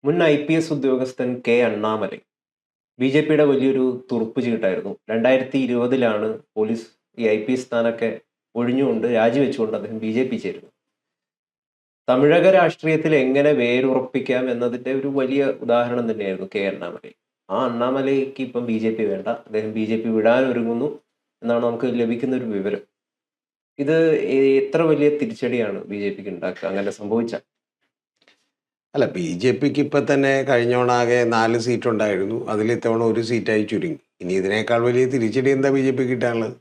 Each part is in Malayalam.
മുൻ IPS ഉദ്യോഗസ്ഥൻ കെ അണ്ണാമലൈ ബി.ജെ.പിയുടെ വലിയൊരു തുറുപ്പ് ചീട്ടായിരുന്നു. 2020 പോലീസ് ഈ IPS സ്ഥാനമൊക്കെ ഒഴിഞ്ഞുകൊണ്ട് രാജിവെച്ചുകൊണ്ട് അദ്ദേഹം ബി.ജെ.പി ചേരുന്നു. തമിഴക രാഷ്ട്രീയത്തിൽ എങ്ങനെ വേരുറപ്പിക്കാം എന്നതിന്റെ ഒരു വലിയ ഉദാഹരണം തന്നെയായിരുന്നു കെ അണ്ണാമലൈ. ആ അണ്ണാമലൈക്ക് ഇപ്പം ബി.ജെ.പി വേണ്ട, അദ്ദേഹം ബി.ജെ.പി വിടാനൊരുങ്ങുന്നു എന്നാണ് നമുക്ക് ലഭിക്കുന്ന ഒരു വിവരം. ഇത് എത്ര വലിയ തിരിച്ചടിയാണ് ബി.ജെ.പിക്ക് ഉണ്ടാക്കുക അങ്ങനെ സംഭവിച്ച? അല്ല, ബി ജെ പിക്ക് ഇപ്പം തന്നെ കഴിഞ്ഞ ആകെ 4 സീറ്റ് ഉണ്ടായിരുന്നു. അതിൽ ഇത്തവണ 1 സീറ്റായി ചുരുങ്ങി. ഇനി ഇതിനേക്കാൾ വലിയ തിരിച്ചടി എന്താ ബി ജെ പി കിട്ടാനുള്ളത്?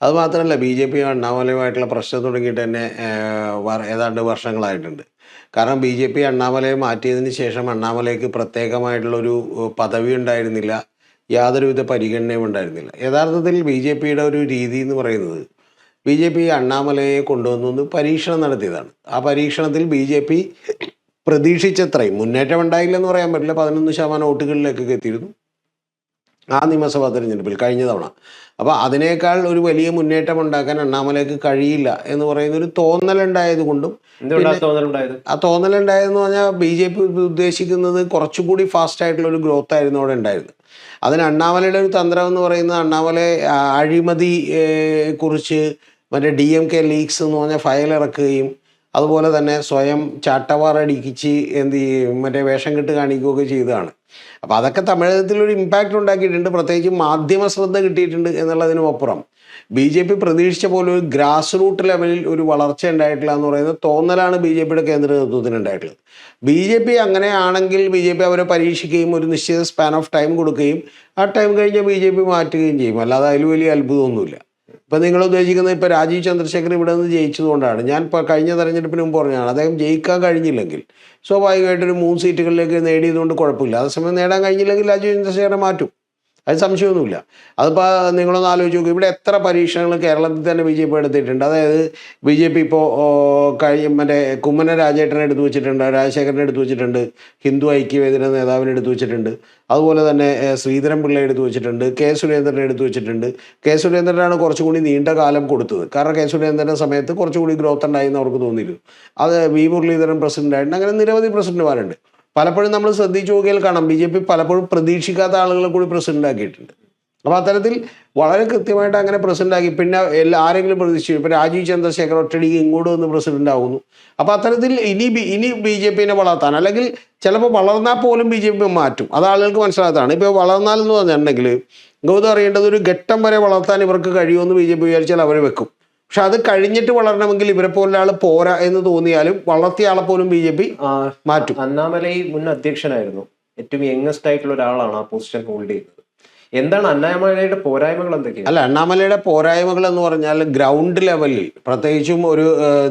അത് മാത്രമല്ല, ബി ജെ പി അണ്ണാമലയുമായിട്ടുള്ള പ്രശ്നം തുടങ്ങിയിട്ട് തന്നെ ഏതാണ്ട് വർഷങ്ങളായിട്ടുണ്ട്. കാരണം ബി ജെ പി അണ്ണാമലയെ മാറ്റിയതിന് ശേഷം അണ്ണാമലയ്ക്ക് പ്രത്യേകമായിട്ടുള്ളൊരു പദവി ഉണ്ടായിരുന്നില്ല, യാതൊരുവിധ പരിഗണനയും ഉണ്ടായിരുന്നില്ല. യഥാർത്ഥത്തിൽ ബി ജെ പിയുടെ ഒരു രീതി എന്ന് പറയുന്നത്, ബി ജെ പി അണ്ണാമലയെ കൊണ്ടുവന്നു പരീക്ഷണം നടത്തിയതാണ്. ആ പരീക്ഷണത്തിൽ ബി ജെ പി പ്രതീക്ഷിച്ചത്രയും മുന്നേറ്റം ഉണ്ടായില്ലെന്ന് പറയാൻ പറ്റില്ല. 11% വോട്ടുകളിലേക്കൊക്കെ എത്തിയിരുന്നു ആ നിയമസഭാ തെരഞ്ഞെടുപ്പിൽ കഴിഞ്ഞ തവണ. അപ്പോൾ അതിനേക്കാൾ ഒരു വലിയ മുന്നേറ്റം ഉണ്ടാക്കാൻ അണ്ണാമലയ്ക്ക് കഴിയില്ല എന്ന് പറയുന്ന ഒരു തോന്നലുണ്ടായത് കൊണ്ടും, ആ തോന്നലുണ്ടായതെന്ന് പറഞ്ഞാൽ ബി ജെ പി ഉദ്ദേശിക്കുന്നത് കുറച്ചുകൂടി ഫാസ്റ്റ് ആയിട്ടുള്ള ഒരു ഗ്രോത്ത് ആയിരുന്നു അവിടെ ഉണ്ടായിരുന്നത്. അതിന് അണ്ണാമലയുടെ ഒരു തന്ത്രം എന്ന് പറയുന്നത്, അണ്ണാമലയെ അഴിമതി കുറിച്ച് മറ്റേ DMK ലീക്സ് എന്ന് പറഞ്ഞാൽ ഫയൽ ഇറക്കുകയും അതുപോലെ തന്നെ സ്വയം ചാട്ടവാറടിക്കിച്ച് മറ്റേ വേഷം കെട്ട് കാണിക്കുകയൊക്കെ ചെയ്തതാണ്. അപ്പോൾ അതൊക്കെ തമിഴകത്തിലൊരു ഇമ്പാക്റ്റ് ഉണ്ടാക്കിയിട്ടുണ്ട്, പ്രത്യേകിച്ച് മാധ്യമ ശ്രദ്ധ കിട്ടിയിട്ടുണ്ട് എന്നുള്ളതിനുമപ്പുറം ബി ജെ പി പ്രതീക്ഷിച്ച പോലെ ഒരു ഗ്രാസ് റൂട്ട് ലെവലിൽ ഒരു വളർച്ച ഉണ്ടായിട്ടില്ല എന്ന് പറയുന്ന തോന്നലാണ് ബി ജെ പിയുടെ കേന്ദ്ര നേതൃത്വത്തിന് ഉണ്ടായിട്ടുള്ളത്. ബി ജെ പി അങ്ങനെയാണെങ്കിൽ ബി ജെ പി അവരെ പരീക്ഷിക്കുകയും ഒരു നിശ്ചിത സ്പാൻ ഓഫ് ടൈം കൊടുക്കുകയും ആ ടൈം കഴിഞ്ഞാൽ ബി ജെ പി മാറ്റുകയും ചെയ്യും. അല്ലാതെ അതിൽ വലിയ അത്ഭുതമൊന്നുമില്ല. ഇപ്പം നിങ്ങൾ ഉദ്ദേശിക്കുന്നത് ഇപ്പോൾ രാജീവ് ചന്ദ്രശേഖർ ഇവിടെ നിന്ന് ജയിച്ചതുകൊണ്ടാണ്. ഞാൻ ഇപ്പോൾ കഴിഞ്ഞ തെരഞ്ഞെടുപ്പിന് മുമ്പ് പറഞ്ഞതാണ്, അദ്ദേഹം ജയിക്കാൻ കഴിഞ്ഞില്ലെങ്കിൽ സ്വാഭാവികമായിട്ടൊരു 3 സീറ്റുകളിലേക്ക് നേടിയതുകൊണ്ട് കുഴപ്പമില്ല. അതേസമയം നേടാൻ കഴിഞ്ഞില്ലെങ്കിൽ രാജീവ് ചന്ദ്രശേഖരനെ മാറ്റും, അത് സംശയമൊന്നുമില്ല. അതിപ്പോൾ നിങ്ങളൊന്ന് ആലോചിച്ച് നോക്കും, ഇവിടെ എത്ര പരീക്ഷണങ്ങൾ കേരളത്തിൽ തന്നെ ബി ജെ പി എടുത്തിട്ടുണ്ട്. അതായത് ബി ജെ പി ഇപ്പോൾ മറ്റേ കുമ്മന രാജേട്ടനെ എടുത്തു വെച്ചിട്ടുണ്ട്, രാജശേഖരനെ എടുത്തു വെച്ചിട്ടുണ്ട്, ഹിന്ദു ഐക്യവേദിയുടെ നേതാവിനെ എടുത്തു വെച്ചിട്ടുണ്ട്, അതുപോലെ തന്നെ ശ്രീധരൻ പിള്ളയെ എടുത്തു വെച്ചിട്ടുണ്ട്, കെ സുരേന്ദ്രനെ എടുത്തു വെച്ചിട്ടുണ്ട്. കെ സുരേന്ദ്രനാണ് കുറച്ചുകൂടി നീണ്ട കാലം കൊടുത്തത്. കാരണം കെ സുരേന്ദ്രൻ്റെ സമയത്ത് കുറച്ചുകൂടി ഗ്രോത്ത് ഉണ്ടായി എന്ന് അവർക്ക് തോന്നിയിരുന്നു. അത് വി മുരളീധരൻ പ്രസിഡന്റ് ആയിട്ടുണ്ട്. അങ്ങനെ നിരവധി പ്രസിഡന്റുമാരുണ്ട്. പലപ്പോഴും നമ്മൾ ശ്രദ്ധിച്ചു നോക്കിയാൽ കാണാം, ബി ജെ പി പലപ്പോഴും പ്രതീക്ഷിക്കാത്ത ആളുകളെ കൂടി പ്രസിഡന്റ് ആക്കിയിട്ടുണ്ട്. അപ്പോൾ അത്തരത്തിൽ വളരെ കൃത്യമായിട്ട് അങ്ങനെ പ്രസിഡന്റ് ആക്കി. പിന്നെ ആരെങ്കിലും പ്രതീക്ഷിച്ചു, ഇപ്പോൾ രാജീവ് ചന്ദ്രശേഖർ ഒറ്റടിക്ക് ഇങ്ങോട്ട് വന്ന് പ്രസിഡന്റ് ആകുന്നു. അപ്പോൾ അത്തരത്തിൽ ഇനി ബി ജെ പിനെ വളർത്താൻ, അല്ലെങ്കിൽ ചിലപ്പോൾ വളർന്നാൽ പോലും ബി ജെ പി മാറ്റും, അത് ആളുകൾക്ക് മനസ്സിലാത്തതാണ്. ഇപ്പോൾ വളർന്നാലെന്ന് പറഞ്ഞിട്ടുണ്ടെങ്കിൽ ഗൗതം അറിയേണ്ടത്, ഒരു ഘട്ടം വരെ വളർത്താൻ ഇവർക്ക് കഴിയുമെന്ന് ബി ജെ പി വിചാരിച്ചാൽ അവർ വെക്കും. പക്ഷെ അത് കഴിഞ്ഞിട്ട് വളരണമെങ്കിൽ ഇവരെ പോലെ ആൾ പോരാ എന്ന് തോന്നിയാലും വളർത്തിയ ആളെ പോലും ബി ജെ പി മാറ്റും. അണ്ണാമലൈ മുൻ അധ്യക്ഷനായിരുന്നു, ഏറ്റവും യങ്ങസ്റ്റ് ആയിട്ടുള്ള ഒരാളാണ് ആ പൊസിഷൻ ഹോൾഡ് ചെയ്യുന്നത്. എന്താണ് അണ്ണാമലയുടെ പോരായ്മകൾ എന്തൊക്കെയാണ്? അല്ല, അണ്ണാമലയുടെ പോരായ്മകൾ എന്ന് പറഞ്ഞാൽ ഗ്രൗണ്ട് ലെവലിൽ, പ്രത്യേകിച്ചും ഒരു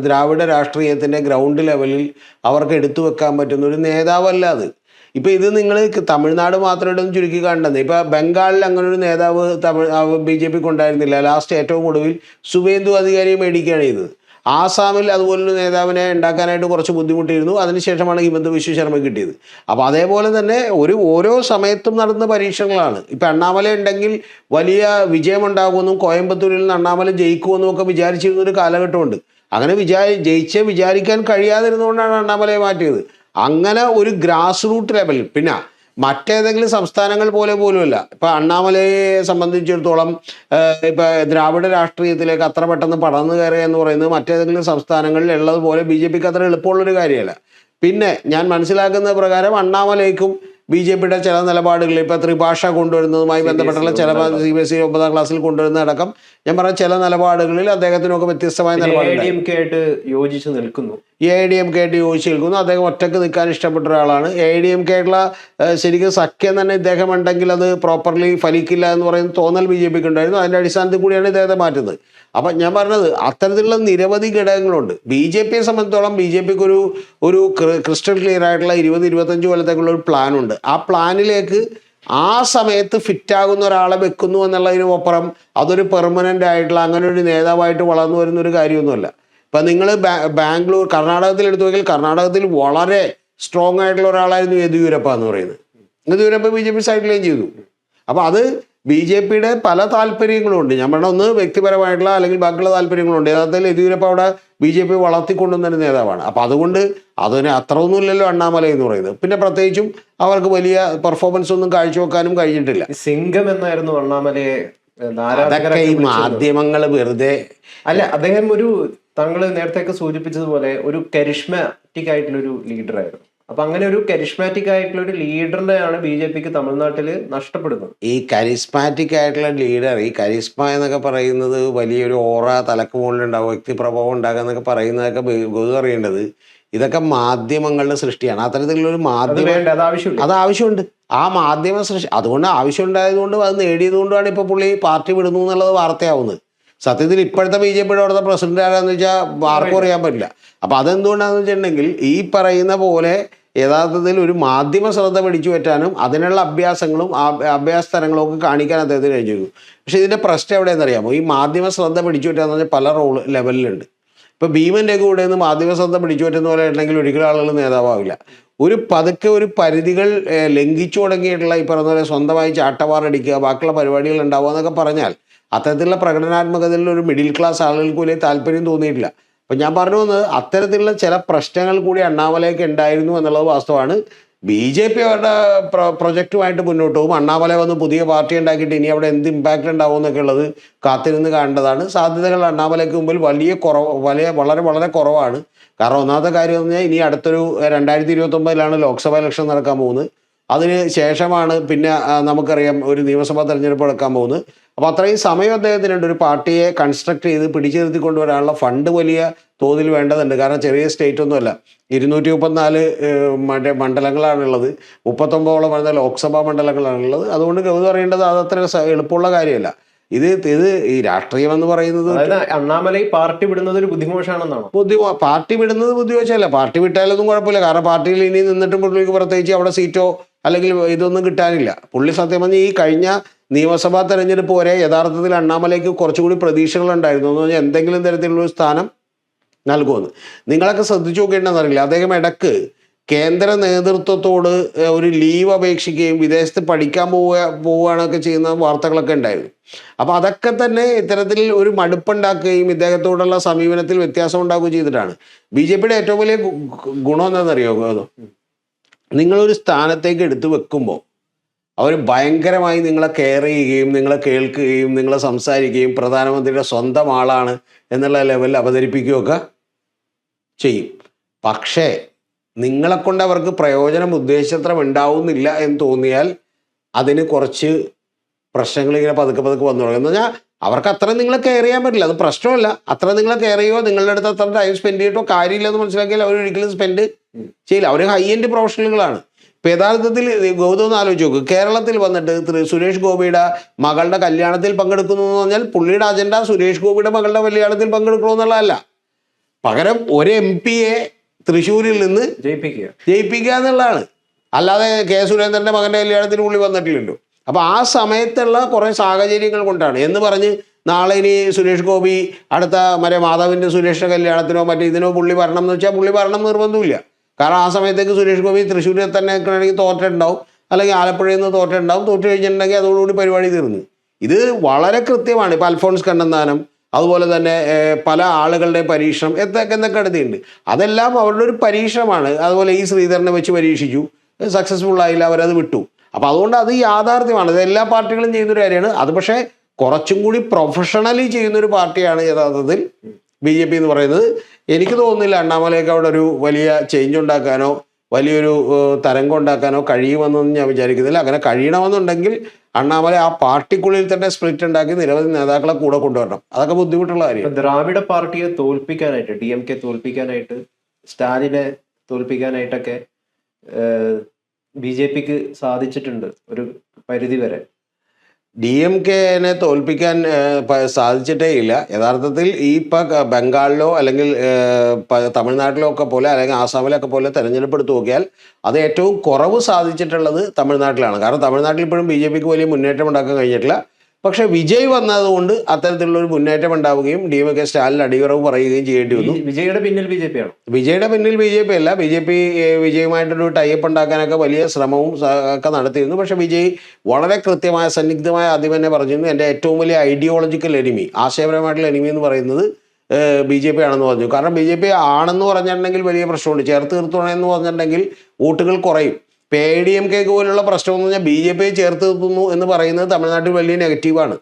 ദ്രാവിഡ രാഷ്ട്രീയത്തിന്റെ ഗ്രൗണ്ട് ലെവലിൽ അവർക്ക് എടുത്തു വെക്കാൻ പറ്റുന്ന ഒരു നേതാവല്ല അത്. ഇപ്പം ഇത് നിങ്ങൾ തമിഴ്നാട് മാത്രമായിട്ടൊന്നും ചുരുക്കി കാണേണ്ടത്. ഇപ്പം ബംഗാളിൽ അങ്ങനെ ഒരു നേതാവ് ബി ജെ പിക്ക് ഉണ്ടായിരുന്നില്ല. ലാസ്റ്റ് ഏറ്റവും ഒടുവിൽ സുവേന്ദു അധികാരിയെ മേടിക്കുകയാണ് ചെയ്തത്. ആസാമിൽ അതുപോലൊരു നേതാവിനെ ഉണ്ടാക്കാനായിട്ട് കുറച്ച് ബുദ്ധിമുട്ടിയിരുന്നു. അതിനുശേഷമാണ് ഹിമന്ത ബിശ്വ ശർമ്മ കിട്ടിയത്. അപ്പോൾ അതേപോലെ തന്നെ ഓരോ സമയത്തും നടന്ന പരീക്ഷണങ്ങളാണ്. ഇപ്പം അണ്ണാമല ഉണ്ടെങ്കിൽ വലിയ വിജയമുണ്ടാകുമെന്നും കോയമ്പത്തൂരിൽ നിന്ന് അണ്ണാമല ജയിക്കുമെന്നും ഒക്കെ വിചാരിച്ചിരുന്നൊരു കാലഘട്ടമുണ്ട്. അങ്ങനെ വിചാരിക്കാൻ കഴിയാതിരുന്നുകൊണ്ടാണ് അണ്ണാമലയെ മാറ്റിയത്. അങ്ങനെ ഒരു ഗ്രാസ് റൂട്ട് ലെവലിൽ, പിന്നെ മറ്റേതെങ്കിലും സംസ്ഥാനങ്ങൾ പോലുമല്ല. ഇപ്പം അണ്ണാമലയെ സംബന്ധിച്ചിടത്തോളം ഇപ്പം ദ്രാവിഡ രാഷ്ട്രീയത്തിലേക്ക് അത്ര പെട്ടെന്ന് പടർന്നു കയറുക എന്ന് പറയുന്നത് മറ്റേതെങ്കിലും സംസ്ഥാനങ്ങളിൽ ഉള്ളതുപോലെ ബി ജെ പിക്ക് അത്ര എളുപ്പമുള്ളൊരു കാര്യമല്ല. പിന്നെ ഞാൻ മനസ്സിലാക്കുന്ന പ്രകാരം അണ്ണാമലയ്ക്കും ബി ജെ പിയുടെ ചില നിലപാടുകളിൽ, ഇപ്പോൾ ത്രിഭാഷ കൊണ്ടുവരുന്നതുമായി ബന്ധപ്പെട്ടുള്ള ചില CBSE 9ാം ക്ലാസ്സിൽ കൊണ്ടുവരുന്നതടക്കം ഞാൻ പറഞ്ഞ ചില നിലപാടുകളിൽ അദ്ദേഹത്തിനൊക്കെ വ്യത്യസ്തമായ നിലപാടുകൾ യോജിച്ച് നിൽക്കുന്നു. AIDMK ആയിട്ട് യോജിച്ച് നിൽക്കുന്നു. അദ്ദേഹം ഒറ്റക്ക് നിൽക്കാൻ ഇഷ്ടപ്പെട്ട ഒരാളാണ്. AIDMK ആയിട്ടുള്ള ശരിക്കും സഖ്യം തന്നെ ഇദ്ദേഹം ഉണ്ടെങ്കിൽ അത് പ്രോപ്പർലി ഫലിക്കില്ല എന്ന് പറയുന്ന തോന്നൽ ബി ജെ പിക്ക് ഉണ്ടായിരുന്നു. അതിൻ്റെ അടിസ്ഥാനത്തിൽ കൂടിയാണ് ഇദ്ദേഹത്തെ മാറ്റുന്നത്. അപ്പം ഞാൻ പറഞ്ഞത്, അത്തരത്തിലുള്ള നിരവധി ഘടകങ്ങളുണ്ട്. ബി ജെ പിയെ സംബന്ധിച്ചോളം ബി ജെ പിക്ക് ഒരു ക്രിസ്റ്റൽ ക്ലിയർ ആയിട്ടുള്ള 20-25 കൊല്ലത്തേക്കുള്ള ഒരു പ്ലാനുണ്ട്. ആ പ്ലാനിലേക്ക് ആ സമയത്ത് ഫിറ്റാകുന്ന ഒരാളെ വെക്കുന്നു എന്നുള്ളതിനുമപ്പുറം അതൊരു പെർമനൻ്റ് ആയിട്ടുള്ള അങ്ങനെ ഒരു നേതാവായിട്ട് വളർന്നു വരുന്ന ഒരു കാര്യമൊന്നുമല്ല. ഇപ്പം നിങ്ങൾ ബാംഗ്ലൂർ, കർണാടകത്തിൽ എടുത്തു നോക്കിയാൽ കർണാടകത്തിൽ വളരെ സ്ട്രോങ് ആയിട്ടുള്ള ഒരാളായിരുന്നു യെദ്യൂരപ്പ എന്ന് പറയുന്നത്. Yeddyurappa B J P sideline ചെയ്തു. അപ്പോൾ അത് BJPയുടെ പല താല്പര്യങ്ങളുണ്ട്. ഞാൻ പറഞ്ഞ ഒന്ന് വ്യക്തിപരമായിട്ടുള്ള അല്ലെങ്കിൽ ബാക്കിയുള്ള താല്പര്യങ്ങളുണ്ട്. യഥാർത്ഥത്തിൽ യെദ്യൂരപ്പ അവിടെ BJP വളർത്തിക്കൊണ്ടുവന്നൊരു നേതാവാണ്. അപ്പം അതുകൊണ്ട് അതിന് അത്ര ഒന്നുമില്ലല്ലോ അണ്ണാമല എന്ന് പറയുന്നത്. പിന്നെ പ്രത്യേകിച്ചും അവർക്ക് വലിയ പെർഫോമൻസ് ഒന്നും കാഴ്ചവെക്കാനും കഴിഞ്ഞിട്ടില്ല. സിംഗം എന്നായിരുന്നു അണ്ണാമലയെ അതൊക്കെ ഈ മാധ്യമങ്ങൾ വെറുതെ അല്ല. അദ്ദേഹം ഒരു താങ്കൾ നേരത്തെ സൂചിപ്പിച്ചതുപോലെ ഒരു കരിഷ്മാറ്റിക് ആയിട്ടുള്ള ഒരു ലീഡറായിരുന്നു. അപ്പൊ അങ്ങനെ ഒരു കരിഷ്മാറ്റിക് ആയിട്ടുള്ള ഒരു ലീഡറിനെയാണ് BJPക്ക് തമിഴ്നാട്ടിൽ നഷ്ടപ്പെടുന്നത്. ഈ കരിസ്മാറ്റിക് ആയിട്ടുള്ള ലീഡർ, ഈ കരിസ്മ എന്നൊക്കെ പറയുന്നത് വലിയൊരു ഓറ തലക്ക് മുകളിലുണ്ടാവും, വ്യക്തിപ്രഭാവം ഉണ്ടാകുക എന്നൊക്കെ പറയുന്നതൊക്കെ ഗൗതം അറിയേണ്ടത് ഇതൊക്കെ മാധ്യമങ്ങളുടെ സൃഷ്ടിയാണ്. അത്തരത്തിലുള്ളൊരു മാധ്യമം അത് ആവശ്യമുണ്ട്. ആ മാധ്യമ സൃഷ്ടി അതുകൊണ്ട് ആവശ്യമുണ്ടായതുകൊണ്ടും അത് നേടിയതുകൊണ്ടാണ് ഇപ്പോൾ പുള്ളി പാർട്ടി വിടുന്നു എന്നുള്ളത് വാർത്തയാവുന്നത്. സത്യത്തിൽ ഇപ്പോഴത്തെ BJPയുടെ അവിടുത്തെ പ്രസിഡന്റ് ആരാന്ന് വെച്ചാൽ ആർക്കും അറിയാൻ പറ്റില്ല. അപ്പം അതെന്തുകൊണ്ടാണെന്ന് വെച്ചിട്ടുണ്ടെങ്കിൽ ഈ പറയുന്ന പോലെ യഥാർത്ഥത്തിൽ ഒരു മാധ്യമ ശ്രദ്ധ പിടിച്ചു പറ്റാനും അതിനുള്ള അഭ്യാസങ്ങളും അഭ്യാസ തരങ്ങളും ഒക്കെ കാണിക്കാൻ അദ്ദേഹത്തിന് കഴിഞ്ഞിരുന്നു. പക്ഷേ ഇതിൻ്റെ പ്രശ്നം എവിടെയെന്നറിയാമോ? ഈ മാധ്യമ ശ്രദ്ധ പിടിച്ചു പറ്റാന്ന് പറഞ്ഞാൽ പല ലെവലിലുണ്ട്. ഇപ്പോൾ ഭീമൻ്റെ കൂടെ നിന്ന് മാധ്യമ ശ്രദ്ധ പിടിച്ചു പറ്റുന്ന പോലെ ഉണ്ടെങ്കിൽ ഒരിക്കലും ആളുകൾ നേതാവാവില്ല. പതുക്കെ ഒരു പരിധികൾ ലംഘിച്ചു തുടങ്ങിയിട്ടുള്ള ഈ പറഞ്ഞ പോലെ സ്വന്തമായി ചാട്ടവാറടിക്കുക, ബാക്കിയുള്ള പരിപാടികൾ ഉണ്ടാവുക എന്നൊക്കെ പറഞ്ഞാൽ അത്തരത്തിലുള്ള പ്രകടനാത്മകതയിൽ ഒരു മിഡിൽ ക്ലാസ് ആളുകൾക്ക് വലിയ താല്പര്യം തോന്നിയിട്ടില്ല. അപ്പം ഞാൻ പറഞ്ഞു വന്നത് അത്തരത്തിലുള്ള ചില പ്രശ്നങ്ങൾ കൂടി അണ്ണാമലയ്ക്ക് ഉണ്ടായിരുന്നു എന്നുള്ളത് വാസ്തവമാണ്. BJP അവരുടെ പ്രൊജക്റ്റുമായിട്ട് മുന്നോട്ട് പോകും. അണ്ണാമല വന്ന് പുതിയ പാർട്ടി ഉണ്ടാക്കിയിട്ട് ഇനി അവിടെ എന്ത് ഇമ്പാക്റ്റ് ഉണ്ടാവും എന്നൊക്കെ ഉള്ളത് കാത്തിരുന്ന് കാണേണ്ടതാണ്. സാധ്യതകൾ അണ്ണാമലയ്ക്ക് മുമ്പിൽ വളരെ വളരെ കുറവാണ്. കാരണം ഒന്നാമത്തെ കാര്യം എന്ന് പറഞ്ഞാൽ ഇനി അടുത്തൊരു 2029 ലോക്സഭാ ഇലക്ഷൻ നടക്കാൻ പോകുന്നത്. അതിന് ശേഷമാണ് പിന്നെ നമുക്കറിയാം ഒരു നിയമസഭാ തെരഞ്ഞെടുപ്പ് നടക്കാൻ പോകുന്നത്. അപ്പോൾ അത്രയും സമയം അദ്ദേഹത്തിനുണ്ട് ഒരു പാർട്ടിയെ കൺസ്ട്രക്ട് ചെയ്ത് പിടിച്ചു നിർത്തി കൊണ്ടുവരാനുള്ള ഫണ്ട് വലിയ തോതിൽ വേണ്ടതുണ്ട്. കാരണം ചെറിയ സ്റ്റേറ്റ് ഒന്നുമല്ല, 234 മണ്ഡലങ്ങളാണുള്ളത്, 39ഓളം വരുന്ന ലോക്സഭാ മണ്ഡലങ്ങളാണുള്ളത്. അതുകൊണ്ട് ഗൗതം അറിയേണ്ടത് അതത്ര എളുപ്പമുള്ള കാര്യമല്ല. ഇത് ഈ രാഷ്ട്രീയം എന്ന് പറയുന്നത് അണ്ണാമല പാർട്ടി വിടുന്നത് ഒരു ബുദ്ധിമോശമാണെന്നാണ്. പാർട്ടി വിടുന്നത് ബുദ്ധിമോശമല്ല. പാർട്ടി വിട്ടാലൊന്നും കുഴപ്പമില്ല. കാരണം പാർട്ടിയിൽ ഇനി നിന്നിട്ടും പുള്ളിക്ക് പ്രത്യേകിച്ച് അവിടെ സീറ്റോ അല്ലെങ്കിൽ ഇതൊന്നും കിട്ടാനില്ല. പുള്ളി സത്യം പറഞ്ഞാൽ ഈ കഴിഞ്ഞ നിയമസഭാ തെരഞ്ഞെടുപ്പ് വരെ യഥാർത്ഥത്തിൽ അണ്ണാമലയ്ക്ക് കുറച്ചുകൂടി പ്രതീക്ഷകളുണ്ടായിരുന്നു എന്ന് പറഞ്ഞാൽ എന്തെങ്കിലും തരത്തിലുള്ളൊരു സ്ഥാനം നൽകുമെന്ന്. നിങ്ങളൊക്കെ ശ്രദ്ധിച്ചു നോക്കേണ്ടെന്നറിയില്ല, അദ്ദേഹം ഇടക്ക് കേന്ദ്ര നേതൃത്വത്തോട് ഒരു ലീവ് അപേക്ഷിക്കുകയും വിദേശത്ത് പഠിക്കാൻ പോവുകയാണൊക്കെ ചെയ്യുന്ന വാർത്തകളൊക്കെ ഉണ്ടായിരുന്നു. അപ്പോൾ അതൊക്കെ തന്നെ ഇത്തരത്തിൽ ഒരു മടുപ്പുണ്ടാക്കുകയും ഇദ്ദേഹത്തോടുള്ള സമീപനത്തിൽ വ്യത്യാസം ഉണ്ടാക്കുകയും ചെയ്തിട്ടാണ്. BJPയുടെ ഏറ്റവും വലിയ ഗുണം എന്താണെന്നറിയോ? നിങ്ങളൊരു സ്ഥാനത്തേക്ക് എടുത്തു വെക്കുമ്പോൾ അവർ ഭയങ്കരമായി നിങ്ങളെ കെയർ ചെയ്യുകയും നിങ്ങളെ കേൾക്കുകയും നിങ്ങളെ സംസാരിക്കുകയും പ്രധാനമന്ത്രിയുടെ സ്വന്തം ആളാണ് എന്നുള്ള ലെവലിൽ അവതരിപ്പിക്കുകയൊക്കെ ചെയ്യും. പക്ഷേ നിങ്ങളെക്കൊണ്ട് അവർക്ക് പ്രയോജനം ഉദ്ദേശിച്ചത്ര ഉണ്ടാവുന്നില്ല എന്ന് തോന്നിയാൽ അതിന് കുറച്ച് പ്രശ്നങ്ങൾ ഇങ്ങനെ പതുക്കെ വന്നു തുടങ്ങും. എന്ന് പറഞ്ഞാൽ അവർക്ക് അത്ര നിങ്ങളെ കെയർ ചെയ്യാൻ പറ്റില്ല, അത് പ്രശ്നമല്ല. അത്ര നിങ്ങളെ കെയർ ചെയ്യുമോ നിങ്ങളുടെ അടുത്ത് അത്ര ടൈം സ്പെൻഡ് ചെയ്തിട്ടോ കാര്യമില്ലെന്ന് മനസ്സിലാക്കിയാൽ അവർ ഒരിക്കലും സ്പെൻഡ് ചെയ്യില്ല. അവർ ഹൈ എൻഡ് പ്രൊഫഷണലുകളാണ്. ഇപ്പം യഥാർത്ഥത്തിൽ ഗൗതം ഒന്ന് ആലോചിച്ച് നോക്ക്, കേരളത്തിൽ വന്നിട്ട് സുരേഷ് ഗോപിയുടെ മകളുടെ കല്യാണത്തിൽ പങ്കെടുക്കുന്നു എന്ന് പറഞ്ഞാൽ പുള്ളിയുടെ അജണ്ട സുരേഷ് ഗോപിയുടെ മകളുടെ കല്യാണത്തിൽ പങ്കെടുക്കണമെന്നുള്ളതല്ല. പകരം ഒരു MP-യെ തൃശ്ശൂരിൽ നിന്ന് ജയിപ്പിക്കുക എന്നുള്ളതാണ്. അല്ലാതെ K. സുരേന്ദ്രൻ്റെ മകൻ്റെ കല്യാണത്തിന് പുള്ളി വന്നിട്ടില്ലല്ലോ. അപ്പോൾ ആ സമയത്തുള്ള കുറേ സാഹചര്യങ്ങൾ കൊണ്ടാണ് എന്ന് പറഞ്ഞ് നാളെ ഇനി സുരേഷ് ഗോപി അടുത്ത മാധവിൻ്റെ സുരേഷിൻ്റെ കല്യാണത്തിനോ ഇതിനോ പുള്ളി വരണം എന്ന് വെച്ചാൽ പുള്ളി വരണം നിർബന്ധമില്ല. കാരണം ആ സമയത്തേക്ക് സുരേഷ് ഗോപി തൃശ്ശൂരിൽ തന്നെ നിൽക്കണമെങ്കിൽ തോറ്റുണ്ടാവും, അല്ലെങ്കിൽ ആലപ്പുഴയിൽ നിന്ന് തോറ്റുണ്ടാവും. തോറ്റു കഴിഞ്ഞിട്ടുണ്ടെങ്കിൽ അതോടുകൂടി പരിപാടി തീർന്നു. ഇത് വളരെ കൃത്യമാണ്. ഇപ്പോൾ അൽഫോൺസ് കണ്ണന്താനം, അതുപോലെ തന്നെ പല ആളുകളുടെ പരീക്ഷണം എന്തൊക്കെ അടുത്തുണ്ട്. അതെല്ലാം അവരുടെ ഒരു പരീക്ഷണമാണ്. അതുപോലെ ഈ ശ്രീധരനെ വെച്ച് പരീക്ഷിച്ചു, സക്സസ്ഫുൾ ആയില്ല, അവരത് വിട്ടു. അപ്പോൾ അതുകൊണ്ട് അത് യാഥാർത്ഥ്യമാണ്. ഇത് എല്ലാ പാർട്ടികളും ചെയ്യുന്നൊരു കാര്യമാണ്. അത് പക്ഷേ കുറച്ചും കൂടി പ്രൊഫഷണലി ചെയ്യുന്നൊരു പാർട്ടിയാണ് യഥാർത്ഥത്തിൽ BJP എന്ന് പറയുന്നത്. എനിക്ക് തോന്നുന്നില്ല അണ്ണാമലയൊക്കെ അവിടെ ഒരു വലിയ ചേഞ്ച് ഉണ്ടാക്കാനോ വലിയൊരു തരംഗം ഉണ്ടാക്കാനോ കഴിയുമെന്നൊന്നും ഞാൻ വിചാരിക്കുന്നില്ല. അങ്ങനെ കഴിയണമെന്നുണ്ടെങ്കിൽ അണ്ണാമല ആ പാർട്ടിക്കുള്ളിൽ തന്നെ സ്പ്ലിറ്റ് ഉണ്ടാക്കി നിരവധി നേതാക്കളെ കൂടെ കൊണ്ടുവരണം. അതൊക്കെ ബുദ്ധിമുട്ടുള്ള കാര്യം. ദ്രാവിഡ പാർട്ടിയെ തോൽപ്പിക്കാനായിട്ട്, DMK തോൽപ്പിക്കാനായിട്ട്, സ്റ്റാലിനെ തോൽപ്പിക്കാനായിട്ടൊക്കെ BJPക്ക് സാധിച്ചിട്ടുണ്ട് ഒരു പരിധി വരെ. DMK-നെ തോൽപ്പിക്കാൻ സാധിച്ചിട്ടേ ഇല്ല. യഥാർത്ഥത്തിൽ ഈ ബംഗാളിലോ അല്ലെങ്കിൽ തമിഴ്നാട്ടിലോ ഒക്കെ പോലെ അല്ലെങ്കിൽ ആസാമിലൊക്കെ പോലെ തെരഞ്ഞെടുപ്പ് എടുത്ത് നോക്കിയാൽ അത് ഏറ്റവും കുറവ് സാധിച്ചിട്ടുള്ളത് തമിഴ്നാട്ടിലാണ്. കാരണം തമിഴ്നാട്ടിൽ ഇപ്പോഴും BJPക്ക് വലിയ മുന്നേറ്റം ഉണ്ടാക്കാൻ കഴിഞ്ഞിട്ടില്ല. പക്ഷെ വിജയ് വന്നതുകൊണ്ട് അത്തരത്തിലുള്ള ഒരു മുന്നേറ്റം ഉണ്ടാവുകയും DMK സ്റ്റാലിൻ അടിയറവ് പറയുകയും ചെയ്യേണ്ടി വന്നു. വിജയുടെ പിന്നിൽ BJP ആണ്. വിജയുടെ പിന്നിൽ BJP അല്ല, BJP വിജയുമായിട്ടൊരു ടൈപ്പ് ഉണ്ടാക്കാനൊക്കെ വലിയ ശ്രമവും ഒക്കെ നടത്തിയിരുന്നു. പക്ഷെ വിജയ് വളരെ കൃത്യമായ സന്നിഗ്ധമായ ആദ്യം തന്നെ പറഞ്ഞിരുന്നു, എൻ്റെ ഏറ്റവും വലിയ ഐഡിയോളജിക്കൽ എനിമി, ആശയപരമായിട്ടുള്ള എനിമി എന്ന് പറയുന്നത് BJP ആണെന്ന് പറഞ്ഞു. കാരണം BJP ആണെന്ന് പറഞ്ഞിട്ടുണ്ടെങ്കിൽ വലിയ പ്രശ്നമുണ്ട്, ചേർത്ത് നിർത്തണമെന്ന് പറഞ്ഞിട്ടുണ്ടെങ്കിൽ വോട്ടുകൾ കുറയും. ഇപ്പോൾ ADMK പോലുള്ള പ്രശ്നം എന്ന് പറഞ്ഞാൽ BJP ചേർത്ത് നിർത്തുന്നു എന്ന് പറയുന്നത് തമിഴ്നാട്ടിൽ വലിയ നെഗറ്റീവാണ്.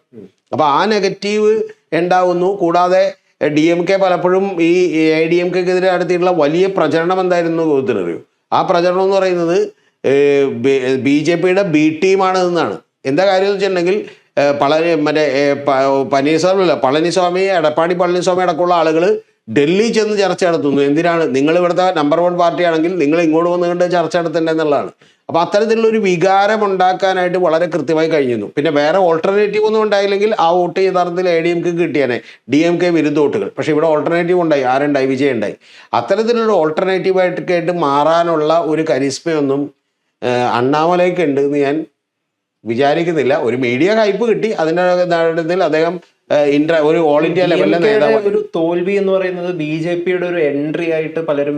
അപ്പോൾ ആ നെഗറ്റീവ് ഉണ്ടാവുന്നു. കൂടാതെ DMK പലപ്പോഴും ഈ ADMKക്കെതിരെ നടത്തിയിട്ടുള്ള വലിയ പ്രചരണം എന്തായിരുന്നു ഗോത്രറിയോ? ആ പ്രചരണം എന്ന് പറയുന്നത് BJPയുടെ B ടീമാണ് എന്നാണ്. എന്താ കാര്യം എന്ന് വെച്ചിട്ടുണ്ടെങ്കിൽ പളനിസ്വാമി, എടപ്പാടി പളനിസ്വാമി അടക്കമുള്ള ആളുകൾ ഡൽഹി ചെന്ന് ചർച്ച നടത്തുന്നു. എന്തിനാണ്? നിങ്ങൾ ഇവിടുത്തെ നമ്പർ 1 പാർട്ടിയാണെങ്കിൽ നിങ്ങൾ ഇങ്ങോട്ട് വന്നുകൊണ്ട് ചർച്ച നടത്തേണ്ടത് എന്നുള്ളതാണ്. അപ്പോൾ അത്തരത്തിലുള്ള ഒരു വികാരം ഉണ്ടാക്കാനായിട്ട് വളരെ കൃത്യമായി കഴിഞ്ഞിരുന്നു. പിന്നെ വേറെ ഓൾട്ടർനേറ്റീവ് ഒന്നും ഉണ്ടായില്ലെങ്കിൽ ആ വോട്ട് യഥാർത്ഥത്തിൽ ADMK കിട്ടിയാനെ, DMK വിരുദ്ധ വോട്ടുകൾ. പക്ഷേ ഇവിടെ ഓൾട്ടർനേറ്റീവ് ഉണ്ടായി. ആരുണ്ടായി? വിജയ് ഉണ്ടായി. അത്തരത്തിലുള്ള ഓൾട്ടർനേറ്റീവായിട്ടൊക്കെ മാറാനുള്ള ഒരു കരിസ്മയൊന്നും അണ്ണാമലയ്ക്ക് ഉണ്ട് എന്ന് ഞാൻ വിചാരിക്കുന്നില്ല. ഒരു മീഡിയ ഹൈപ്പ് കിട്ടി, അതിൻ്റെ നാടകത്തിൽ അദ്ദേഹം ഒരു ഓൾ ഇന്ത്യ ലെവലിലെ നേതാവ്. ഒരു തോൽവി എന്ന് പറയുന്നത് BJPയുടെ ഒരു എൻട്രി ആയിട്ട് പലരും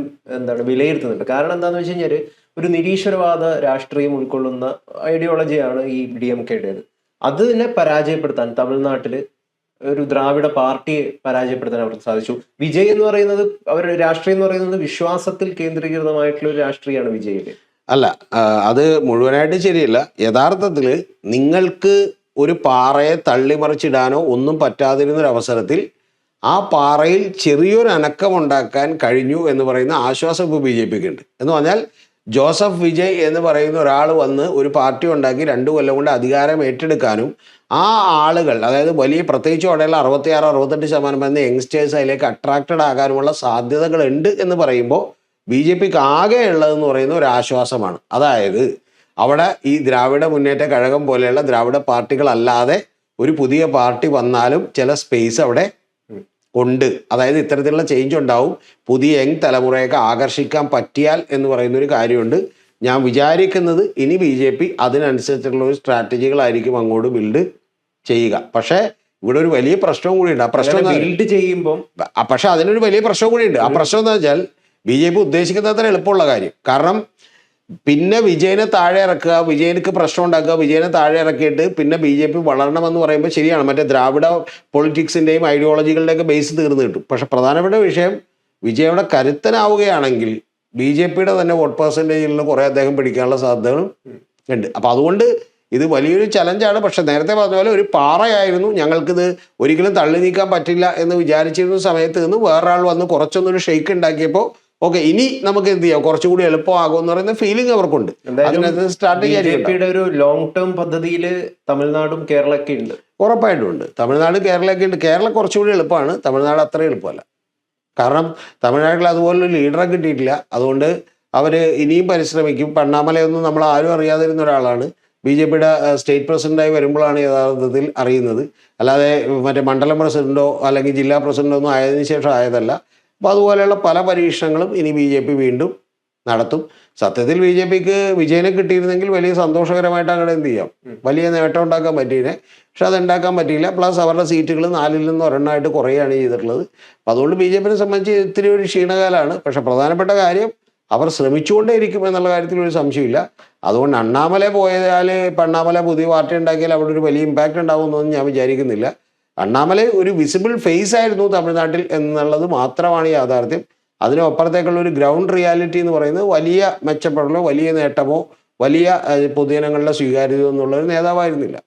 വിലയിരുത്തുന്നുണ്ട്. കാരണം എന്താണെന്ന് വെച്ച് കഴിഞ്ഞാൽ ഒരു നിരീശ്വരവാദ രാഷ്ട്രീയം ഉൾക്കൊള്ളുന്ന ഐഡിയോളജിയാണ് ഈ DMKയുടേത്. അതിനെ പരാജയപ്പെടുത്താൻ തമിഴ്നാട്ടിൽ ഒരു ദ്രാവിഡ പാർട്ടിയെ പരാജയപ്പെടുത്താൻ അവർക്ക് സാധിച്ചു. വിജയ് എന്ന് പറയുന്നത് അവരുടെ രാഷ്ട്രീയം എന്ന് പറയുന്നത് വിശ്വാസത്തിൽ കേന്ദ്രീകൃതമായിട്ടുള്ള ഒരു രാഷ്ട്രീയമാണ് വിജയുടെ. അല്ല, അത് മുഴുവനായിട്ട് ശരിയല്ല. യഥാർത്ഥത്തിൽ നിങ്ങൾക്ക് ഒരു പാറയെ തള്ളിമറിച്ചിടാനോ ഒന്നും പറ്റാതിരുന്നൊരവസരത്തിൽ ആ പാറയിൽ ചെറിയൊരു അനക്കമുണ്ടാക്കാൻ കഴിഞ്ഞു എന്ന് പറയുന്ന ആശ്വാസം ഇപ്പോൾ BJPക്ക് ഉണ്ട്. എന്ന് പറഞ്ഞാൽ ജോസഫ് വിജയ് എന്ന് പറയുന്ന ഒരാൾ വന്ന് ഒരു പാർട്ടി ഉണ്ടാക്കി 2 കൊല്ലം കൊണ്ട് അധികാരം ഏറ്റെടുക്കാനും ആ ആളുകൾ, അതായത് വലിയ പ്രത്യേകിച്ച് അവിടെയുള്ള 66-68% വരുന്ന യങ്സ്റ്റേഴ്സ് അതിലേക്ക് അട്രാക്റ്റഡ് ആകാനുമുള്ള സാധ്യതകളുണ്ട് എന്ന് പറയുമ്പോൾ BJPക്ക് ആകെ ഉള്ളതെന്ന് പറയുന്ന ഒരു ആശ്വാസമാണ്. അതായത് അവിടെ ഈ ദ്രാവിഡ മുന്നേറ്റ കഴകം പോലെയുള്ള ദ്രാവിഡ പാർട്ടികളല്ലാതെ ഒരു പുതിയ പാർട്ടി വന്നാലും ചില സ്പേസ് അവിടെ ഉണ്ട്. അതായത് ഇത്തരത്തിലുള്ള ചേഞ്ച് ഉണ്ടാവും. പുതിയ യങ് തലമുറയൊക്കെ ആകർഷിക്കാൻ പറ്റിയാൽ എന്ന് പറയുന്ന ഒരു കാര്യമുണ്ട്. ഞാൻ വിചാരിക്കുന്നത് ഇനി BJP അതിനനുസരിച്ചുള്ള ഒരു സ്ട്രാറ്റജികളായിരിക്കും അങ്ങോട്ട് ബിൽഡ് ചെയ്യുക. പക്ഷേ ഇവിടെ ഒരു വലിയ പ്രശ്നവും കൂടിയുണ്ട്. ആ പ്രശ്നം ബിൽഡ് ചെയ്യുമ്പം പക്ഷെ അതിനൊരു വലിയ പ്രശ്നം കൂടിയുണ്ട്. ആ പ്രശ്നം എന്താ വെച്ചാൽ BJP ഉദ്ദേശിക്കുന്നത് അത്ര എളുപ്പമുള്ള കാര്യം. കാരണം പിന്നെ വിജയനെ താഴെ ഇറക്കുക, വിജയനക്ക് പ്രശ്നം ഉണ്ടാക്കുക, വിജയനെ താഴെ ഇറക്കിയിട്ട് പിന്നെ BJP വളരണമെന്ന് പറയുമ്പോൾ ശരിയാണ്, മറ്റേ ദ്രാവിഡ പൊളിറ്റിക്സിൻ്റെയും ഐഡിയോളജികളുടെയൊക്കെ ബേസ് തീർന്നു കിട്ടും. പക്ഷെ പ്രധാനപ്പെട്ട വിഷയം വിജയയുടെ കരുത്തനാവുകയാണെങ്കിൽ BJPയുടെ തന്നെ വോട്ട് പെർസെൻറ്റേജിൽ കുറേ അദ്ദേഹം പിടിക്കാനുള്ള സാധ്യതകളും ഉണ്ട്. അപ്പോൾ അതുകൊണ്ട് ഇത് വലിയൊരു ചലഞ്ചാണ്. പക്ഷെ നേരത്തെ പറഞ്ഞ പോലെ ഒരു പാറയായിരുന്നു, ഞങ്ങൾക്കിത് ഒരിക്കലും തള്ളി നീക്കാൻ പറ്റില്ല എന്ന് വിചാരിച്ചിരുന്ന സമയത്ത് നിന്ന് വേറൊരാൾ വന്ന് കുറച്ചൊന്നൊരു ഷെയ്ക്ക് ഉണ്ടാക്കിയപ്പോൾ ഓക്കെ ഇനി നമുക്ക് എന്ത് ചെയ്യാം, കുറച്ചുകൂടി എളുപ്പമാകും എന്ന് പറയുന്ന ഫീലിംഗ് അവർക്കുണ്ട്. അതിനകത്ത് സ്ട്രാറ്റജി BJPയുടെ ഒരു ലോങ് ടേം പദ്ധതിയിൽ തമിഴ്നാടും കേരളമൊക്കെ ഉണ്ട്. ഉറപ്പായിട്ടും ഉണ്ട്. തമിഴ്നാട് കേരളമൊക്കെ ഉണ്ട്. കേരളം കുറച്ചുകൂടി എളുപ്പമാണ്, തമിഴ്നാട് അത്ര എളുപ്പമല്ല. കാരണം തമിഴ്നാട്ടിൽ അതുപോലൊരു ലീഡറെ കിട്ടിയിട്ടില്ല. അതുകൊണ്ട് അവർ ഇനിയും പരിശ്രമിക്കും. അണ്ണാമലയൊന്നും നമ്മൾ ആരും അറിയാതിരുന്ന ഒരാളാണ്. BJPയുടെ സ്റ്റേറ്റ് പ്രസിഡൻ്റായി വരുമ്പോഴാണ് യഥാർത്ഥത്തിൽ അറിയുന്നത്. അല്ലാതെ മറ്റേ മണ്ഡലം പ്രസിഡൻറ്റോ അല്ലെങ്കിൽ ജില്ലാ പ്രസിഡൻറ്റോ ഒന്നും ആയതിനു ശേഷം ആയതല്ല. അപ്പോൾ അതുപോലെയുള്ള പല പരീക്ഷണങ്ങളും ഇനി BJP വീണ്ടും നടത്തും. സത്യത്തിൽ BJPക്ക് വിജയനെ കിട്ടിയിരുന്നെങ്കിൽ വലിയ സന്തോഷകരമായിട്ട് അങ്ങനെ എന്ത് ചെയ്യാം, വലിയ നേട്ടം ഉണ്ടാക്കാൻ പറ്റിയില്ലേ. പക്ഷെ അത് ഉണ്ടാക്കാൻ പറ്റിയില്ല. പ്ലസ് അവരുടെ സീറ്റുകൾ 4-ൽ നിന്ന് 1 കുറയുകയാണ് ചെയ്തിട്ടുള്ളത്. അപ്പോൾ അതുകൊണ്ട് BJPയെ സംബന്ധിച്ച് ഇത്തിരി ഒരു ക്ഷീണകാലമാണ്. പക്ഷെ പ്രധാനപ്പെട്ട കാര്യം അവർ ശ്രമിച്ചുകൊണ്ടേയിരിക്കും എന്നുള്ള കാര്യത്തിൽ ഒരു സംശയമില്ല. അതുകൊണ്ട് അണ്ണാമല പോയാൽ ഇപ്പം അണ്ണാമല പുതിയ പാർട്ടി ഉണ്ടാക്കിയാൽ അവിടെ ഒരു വലിയ ഇമ്പാക്റ്റ് ഉണ്ടാകുമെന്നൊന്നും ഞാൻ വിചാരിക്കുന്നില്ല. അണ്ണാമല ഒരു വിസിബിൾ ഫേസ് ആയിരുന്നു തമിഴ്നാട്ടിൽ എന്നുള്ളത് മാത്രമാണ് യാഥാർത്ഥ്യം. അതിനപ്പുറത്തേക്കുള്ള ഒരു ഗ്രൗണ്ട് റിയാലിറ്റി എന്ന് പറയുന്നത് വലിയ മെച്ചപ്പെടലോ വലിയ നേട്ടമോ വലിയ പൊതുജനങ്ങളുടെ സ്വീകാര്യതയോ എന്നുള്ളൊരു നേതാവായിരുന്നില്ല.